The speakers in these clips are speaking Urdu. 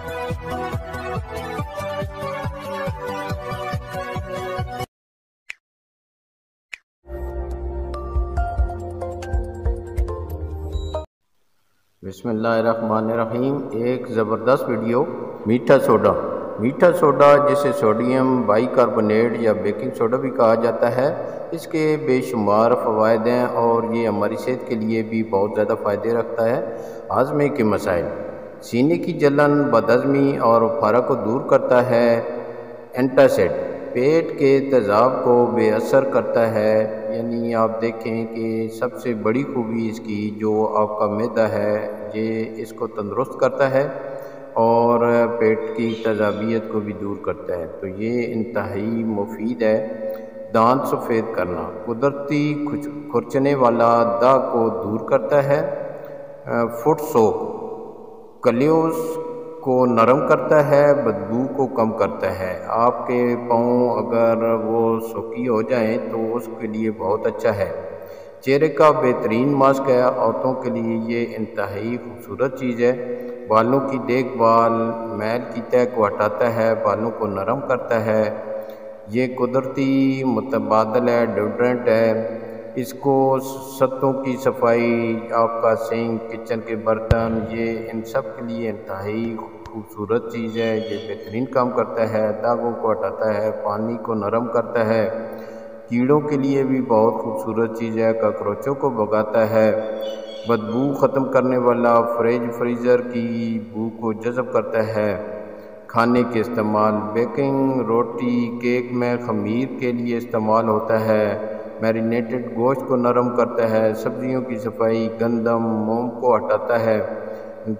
بسم اللہ الرحمن الرحیم۔ ایک زبردست ویڈیو میٹھا سوڈا جسے سوڈیم بائی کاربونیٹ یا بیکنگ سوڈا بھی کہا جاتا ہے، اس کے بے شمار فوائد ہیں اور یہ ہماری صحت کے لیے بھی بہت زیادہ فائدے رکھتا ہے۔ ہاضمے کے مسائل، سینے کی جلن، بدہضمی اور پھارا کو دور کرتا ہے۔ اینٹاسڈ، پیٹ کے تیزاب کو بے اثر کرتا ہے، یعنی آپ دیکھیں کہ سب سے بڑی خوبی اس کی جو آپ کا معدہ ہے یہ اس کو تندرست کرتا ہے اور پیٹ کی تیزابیت کو بھی دور کرتا ہے، تو یہ انتہائی مفید ہے۔ دانت سفید کرنا، قدرتی کھرچنے والا داغ کو دور کرتا ہے۔ فٹ سوک، کلیوز کو نرم کرتا ہے، بدبو کو کم کرتا ہے۔ آپ کے پاؤں اگر وہ سوکی ہو جائیں تو اس کے لیے بہت اچھا ہے۔ چہرے کا بہترین ماسک ہے، عورتوں کے لیے یہ انتہائی خوبصورت چیز ہے۔ بالوں کی دیکھ بھال، میل کی تہ کو ہٹاتا ہے، بالوں کو نرم کرتا ہے۔ یہ قدرتی متبادل ہے، ڈیوڈرنٹ ہے۔ اس کو چھتوں کی صفائی، آپ کا سنک، کچن کے برتن، یہ ان سب کے لیے انتہائی خوبصورت چیز ہے۔ یہ بہترین کام کرتا ہے، داغوں کو ہٹاتا ہے، پانی کو نرم کرتا ہے۔ کیڑوں کے لیے بھی بہت خوبصورت چیز ہے، کاکروچوں کو بھگاتا ہے۔ بدبو ختم کرنے والا، فریزر کی بو کو جذب کرتا ہے۔ کھانے کے استعمال، بیکنگ، روٹی، کیک میں خمیر کے لیے استعمال ہوتا ہے۔ میرینیٹڈ گوشت کو نرم کرتا ہے، سبزیوں کی صفائی، گندم، موم کو ہٹاتا ہے۔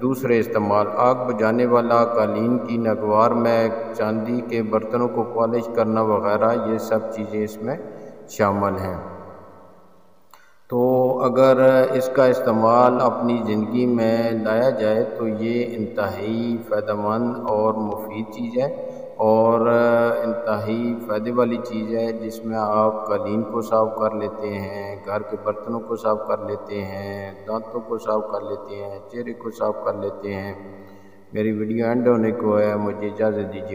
دوسرے استعمال، آگ بجھانے والا، قالین کی ناگوار محک، چاندی کے برتنوں کو پالش کرنا وغیرہ، یہ سب چیزیں اس میں شامل ہیں۔ تو اگر اس کا استعمال اپنی زندگی میں لایا جائے تو یہ انتہائی فائدہ مند اور مفید چیز ہے اور انتہائی فائدے والی چیز ہے، جس میں آپ قالین کو صاف کر لیتے ہیں، گھر کے برتنوں کو صاف کر لیتے ہیں، دانتوں کو صاف کر لیتے ہیں، چہرے کو صاف کر لیتے ہیں۔ میری ویڈیو اینڈ ہونے کو ہے، مجھے اجازت دیجیے۔